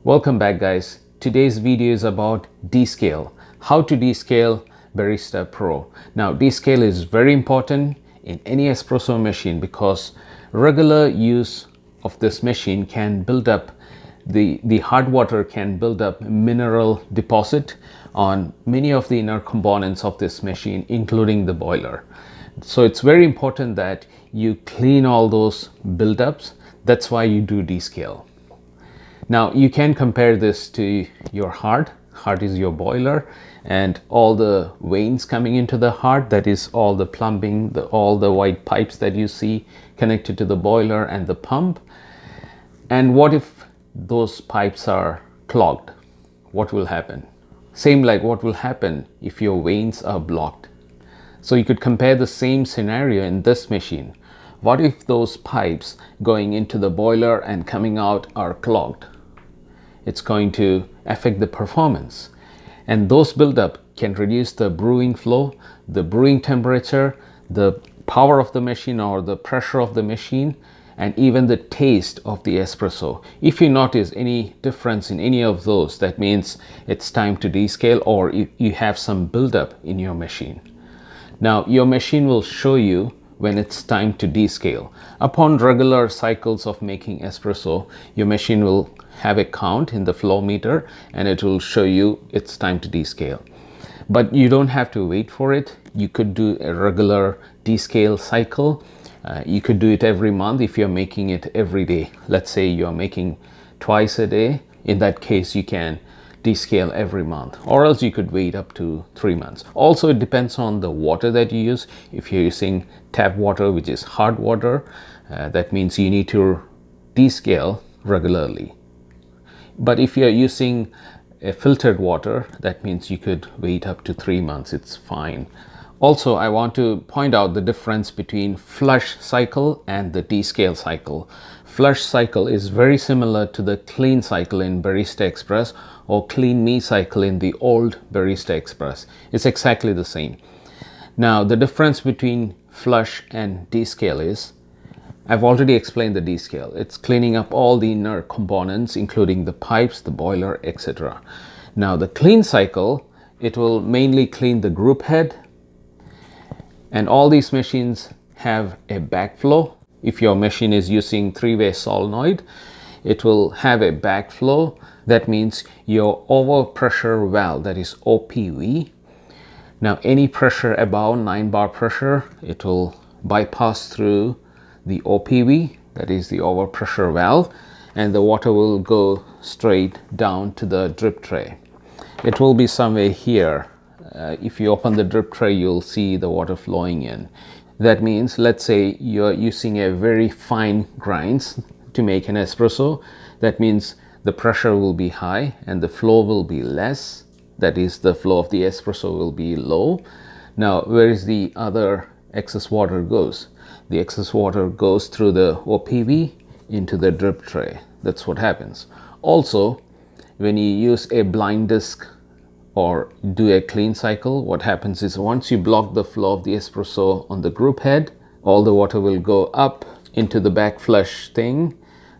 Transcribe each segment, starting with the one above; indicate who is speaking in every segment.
Speaker 1: Welcome back, guys. Today's video is about Descale, how to descale Barista Pro. Now, descale is very important in any espresso machine because regular use of this machine can build up the hard water can build up mineral deposit on many of the inner components of this machine, including the boiler. So it's very important that you clean all those buildups. That's why you do descale. Now you can compare this to your heart. Heart is your boiler, and all the veins coming into the heart, that is all the plumbing, all the white pipes that you see connected to the boiler and the pump. And what if those pipes are clogged? What will happen? Same like what will happen if your veins are blocked. So you could compare the same scenario in this machine. What if those pipes going into the boiler and coming out are clogged? It's going to affect the performance, and those buildup can reduce the brewing flow, the brewing temperature, the power of the machine or the pressure of the machine, and even the taste of the espresso. If you notice any difference in any of those, that means it's time to descale, or you have some buildup in your machine. Now your machine will show you when it's time to descale. Upon regular cycles of making espresso, your machine will have a count in the flow meter and it will show you it's time to descale. But you don't have to wait for it. You could do a regular descale cycle. You could do it every month if you're making it every day. Let's say you're making twice a day. In that case, you can descale every month, or else you could wait up to 3 months. Also, it depends on the water that you use. If you're using tap water, which is hard water, that means you need to descale regularly. But if you're using a filtered water, that means you could wait up to 3 months. It's fine. Also, I want to point out the difference between flush cycle and the descale cycle. Flush cycle is very similar to the clean cycle in Barista Express or clean me cycle in the old Barista Express. It's exactly the same. Now, the difference between flush and descale is, I've already explained the descale. It's cleaning up all the inner components, including the pipes, the boiler, etc. Now, the clean cycle, it will mainly clean the group head, and all these machines have a backflow. If your machine is using three-way solenoid, it will have a backflow. That means your overpressure valve, that is OPV. Now, any pressure above 9 bar pressure, it will bypass through the OPV, that is the overpressure valve, and the water will go straight down to the drip tray. It will be somewhere here. If you open the drip tray, you'll see the water flowing in. That means, let's say you're using a very fine grinds to make an espresso. That means the pressure will be high and the flow will be less. That is, the flow of the espresso will be low. Now, where is the other excess water goes? The excess water goes through the OPV into the drip tray. That's what happens. Also, when you use a blind disc or do a clean cycle, what happens is once you block the flow of the espresso on the group head, all the water will go up into the back flush thing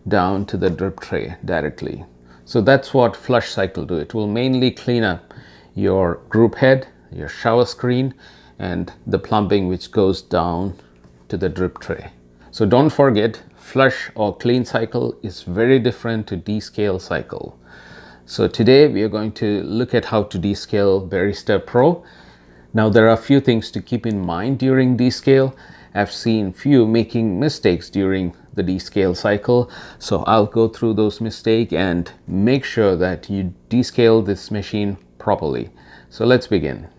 Speaker 1: down to the drip tray directly. So that's what flush cycle do. It will mainly clean up your group head, your shower screen, and the plumbing which goes down to the drip tray. So don't forget, flush or clean cycle is very different to descale cycle. So today we are going to look at how to descale Barista Pro. Now, there are a few things to keep in mind during descale. I've seen few making mistakes during the descale cycle, so I'll go through those mistakes and make sure that you descale this machine properly. So let's begin.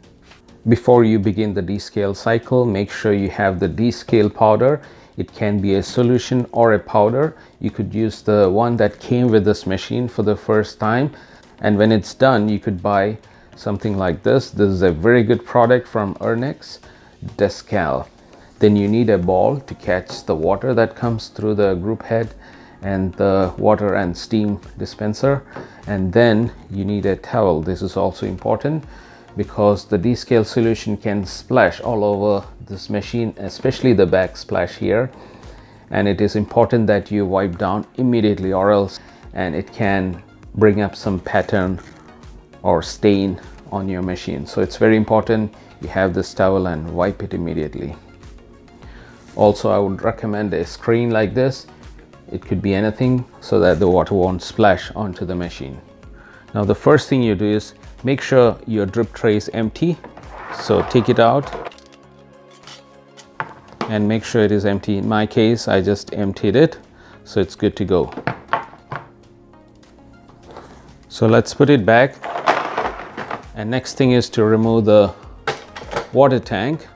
Speaker 1: Before you begin the descale cycle, make sure you have the descale powder. It can be a solution or a powder. You could use the one that came with this machine for the first time. And when it's done, you could buy something like this. This is a very good product from Ernex, Descale. Then you need a ball to catch the water that comes through the group head and the water and steam dispenser. And then you need a towel. This is also important because the descale solution can splash all over this machine, especially the backsplash here, and it is important that you wipe down immediately, or else and it can bring up some pattern or stain on your machine. So it's very important you have this towel and wipe it immediately. Also, I would recommend a screen like this. It could be anything so that the water won't splash onto the machine. Now the first thing you do is make sure your drip tray is empty. So take it out and make sure it is empty. In my case, I just emptied it, so it's good to go. So let's put it back. And next thing is to remove the water tank.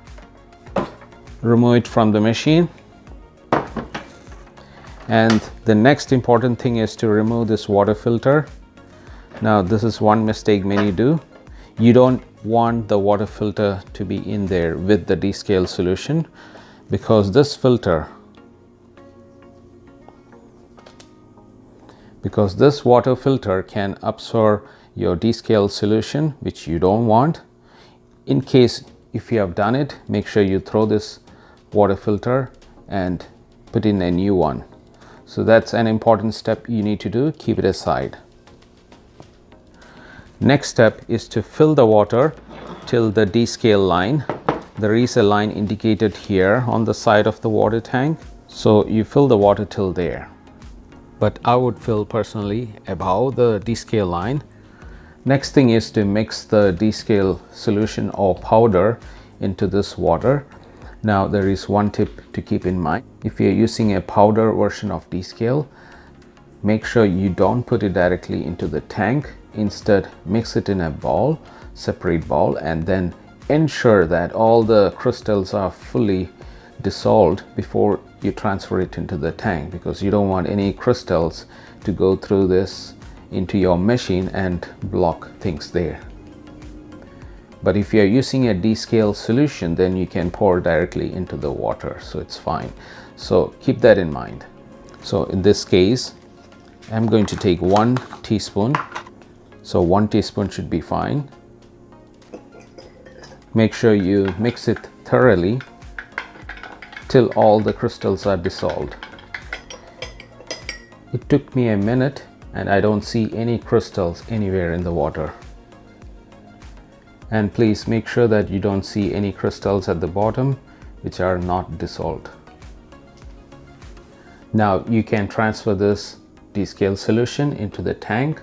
Speaker 1: Remove it from the machine. And the next important thing is to remove this water filter. Now this is one mistake many do. You don't want the water filter to be in there with the descale solution, because this water filter can absorb your descale solution, which you don't want. In case if you have done it, make sure you throw this water filter and put in a new one. So that's an important step you need to do. Keep it aside. Next step is to fill the water till the descale line. There is a line indicated here on the side of the water tank. So you fill the water till there. But I would fill personally above the descale line. Next thing is to mix the descale solution or powder into this water. Now there is one tip to keep in mind. If you're using a powder version of descale, make sure you don't put it directly into the tank. Instead, mix it in a bowl, separate bowl, and then ensure that all the crystals are fully dissolved before you transfer it into the tank, because you don't want any crystals to go through this into your machine and block things there. But if you're using a descale solution, then you can pour directly into the water, so it's fine. So keep that in mind. So in this case, I'm going to take 1 teaspoon. So 1 teaspoon should be fine. Make sure you mix it thoroughly till all the crystals are dissolved. It took me a minute and I don't see any crystals anywhere in the water. And please make sure that you don't see any crystals at the bottom which are not dissolved. Now you can transfer this descale solution into the tank.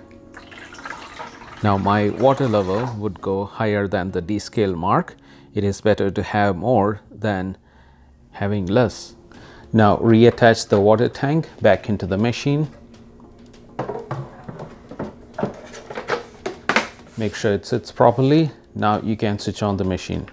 Speaker 1: Now my water level would go higher than the descale mark. It is better to have more than having less. Now reattach the water tank back into the machine. Make sure it sits properly. Now you can switch on the machine.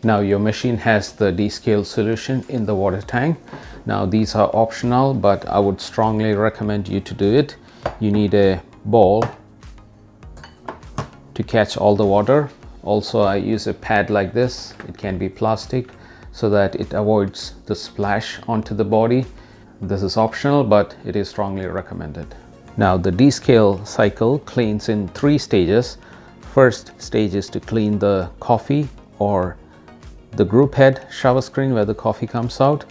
Speaker 1: Now your machine has the descale solution in the water tank. Now these are optional, but I would strongly recommend you to do it. You need a bowl to catch all the water. Also, I use a pad like this. It can be plastic so that it avoids the splash onto the body. This is optional, but it is strongly recommended. Now the descale cycle cleans in 3 stages. First stage is to clean the coffee or the group head shower screen where the coffee comes out.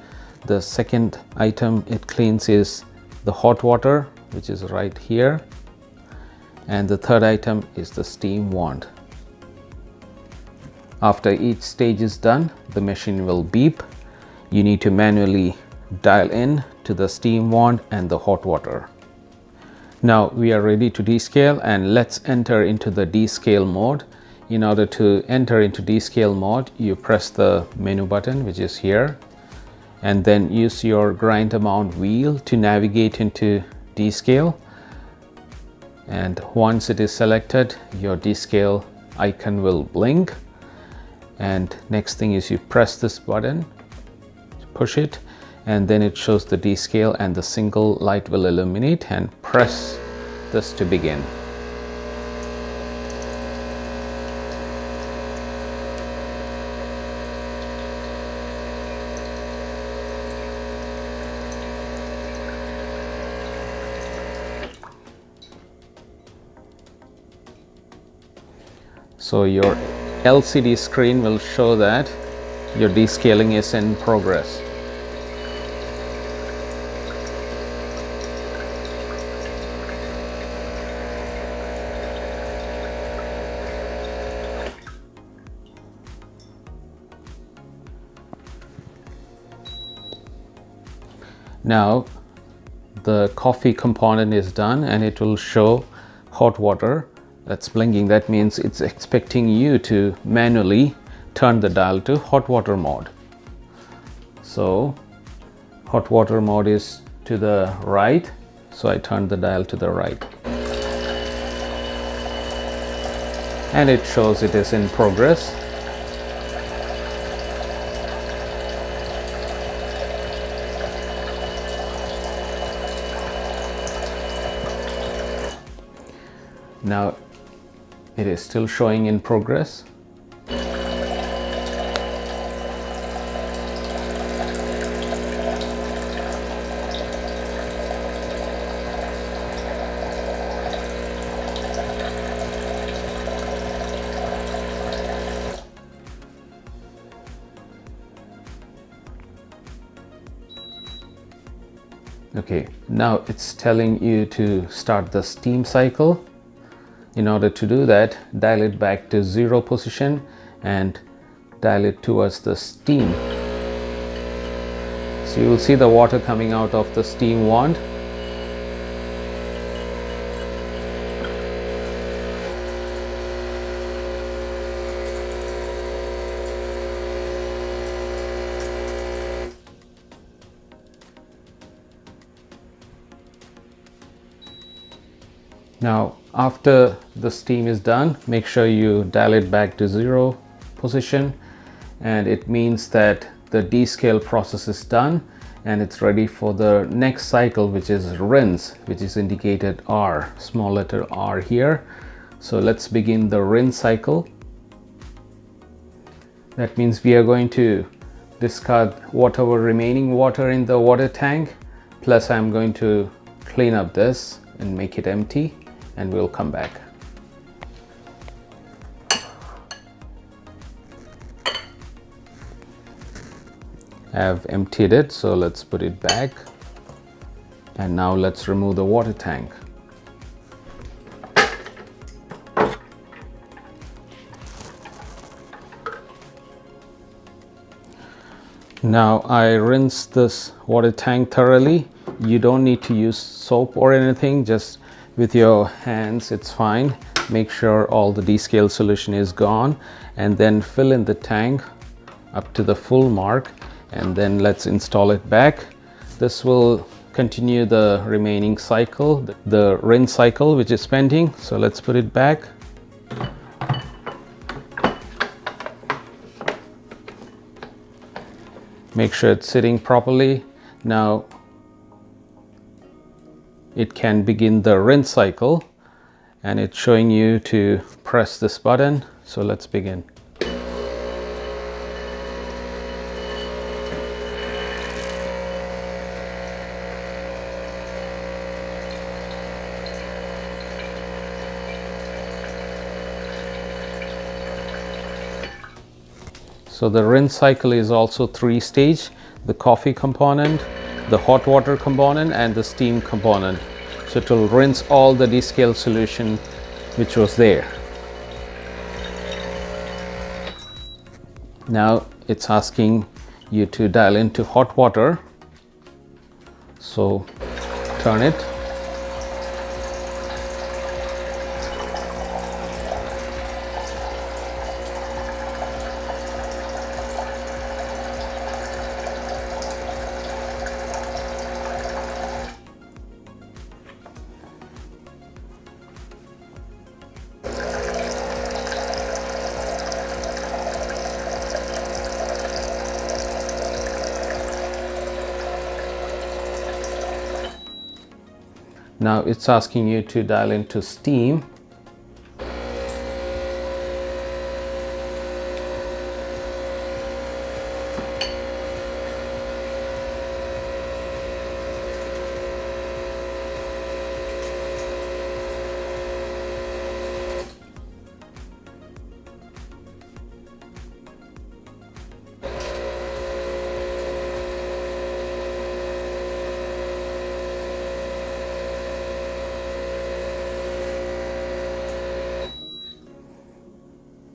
Speaker 1: The second item it cleans is the hot water, which is right here. And the third item is the steam wand. After each stage is done, the machine will beep. You need to manually dial in to the steam wand and the hot water. Now we are ready to descale, and let's enter into the descale mode. In order to enter into descale mode, you press the menu button, which is here, and then use your grind amount wheel to navigate into descale. And once it is selected, your descale icon will blink. And next thing is you press this button, push it, and then it shows the descale and the single light will illuminate, and press this to begin. So your LCD screen will show that your descaling is in progress. Now the coffee component is done and it will show hot water that's blinking. That means it's expecting you to manually turn the dial to hot water mode. So hot water mode is to the right, so I turn the dial to the right and it shows it is in progress. Now it is still showing in progress. Okay, now it's telling you to start the steam cycle. In order to do that, dial it back to 0 position and dial it towards the steam. So you will see the water coming out of the steam wand. Now after the steam is done, make sure you dial it back to 0 position, and it means that the descale process is done and it's ready for the next cycle, which is rinse, which is indicated R, small letter R here. So let's begin the rinse cycle. That means we are going to discard whatever remaining water in the water tank, plus I'm going to clean up this and make it empty, and we'll come back. I have emptied it, so let's put it back. And now let's remove the water tank. Now I rinsed this water tank thoroughly. You don't need to use soap or anything, just with your hands it's fine. Make sure all the descale solution is gone and then fill in the tank up to the full mark, and then let's install it back. This will continue the remaining cycle, the rinse cycle, which is pending. So let's put it back. Make sure it's sitting properly. Now it can begin the rinse cycle, and it's showing you to press this button. So let's begin. So the rinse cycle is also 3-stage: the coffee component, the hot water component, and the steam component. So it will rinse all the descale solution which was there. Now it's asking you to dial into hot water. So turn it. Now it's asking you to dial into steam.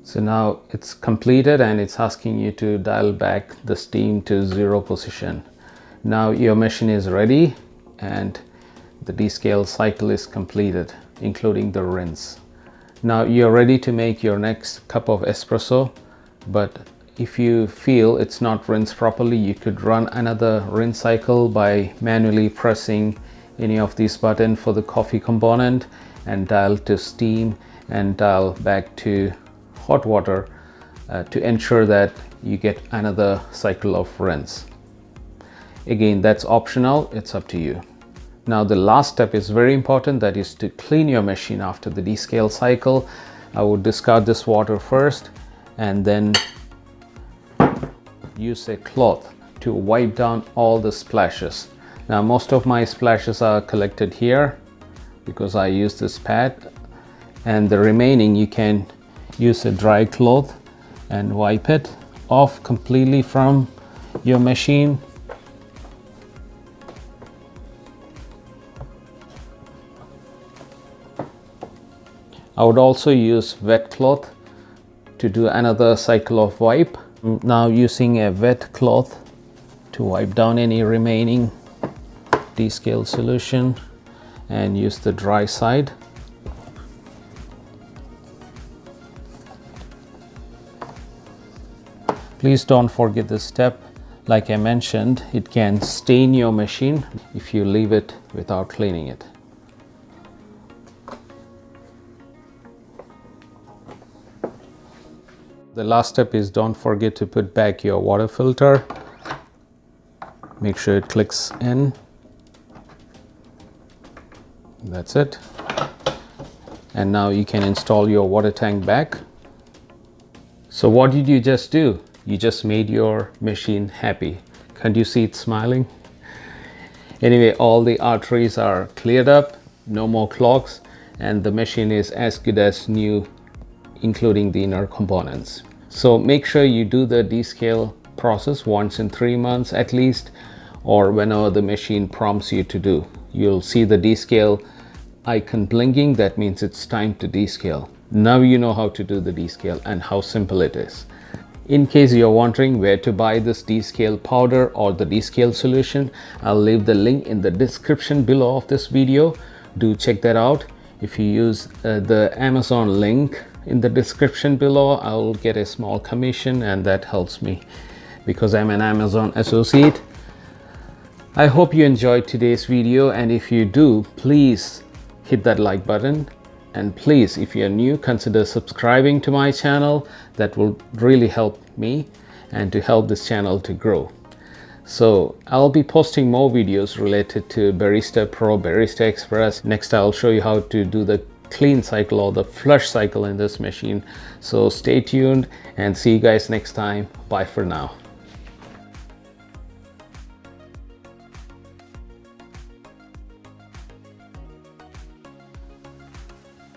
Speaker 1: So now it's completed and it's asking you to dial back the steam to 0 position. Now your machine is ready and the descale cycle is completed, including the rinse. Now you're ready to make your next cup of espresso, but if you feel it's not rinsed properly, you could run another rinse cycle by manually pressing any of these buttons for the coffee component and dial to steam and dial back to hot water to ensure that you get another cycle of rinse. Again, that's optional, it's up to you. Now the last step is very important, that is to clean your machine after the descale cycle. I would discard this water first and then use a cloth to wipe down all the splashes. Now most of my splashes are collected here because I use this pad, and the remaining you can use a dry cloth and wipe it off completely from your machine. I would also use wet cloth to do another cycle of wipe. Now using a wet cloth to wipe down any remaining descale solution and use the dry side. Please don't forget this step. Like I mentioned, it can stain your machine if you leave it without cleaning it. The last step is don't forget to put back your water filter. Make sure it clicks in. That's it. And now you can install your water tank back. So what did you just do? You just made your machine happy. Can't you see it smiling? Anyway, all the arteries are cleared up, no more clogs, and the machine is as good as new, including the inner components. So make sure you do the descale process once in 3 months at least, or whenever the machine prompts you to do. You'll see the descale icon blinking. That means it's time to descale. Now you know how to do the descale and how simple it is. In case you're wondering where to buy this descale powder or the descale solution, I'll leave the link in the description below of this video. Do check that out. If you use the Amazon link in the description below, I'll get a small commission, and that helps me because I'm an Amazon associate. I hope you enjoyed today's video, and if you do, please hit that like button, and please, if you're new, consider subscribing to my channel. That will really help me and to help this channel to grow. So I'll be posting more videos related to Barista Pro, Barista Express. Next I'll show you how to do the clean cycle or the flush cycle in this machine. So stay tuned and see you guys next time. Bye for now.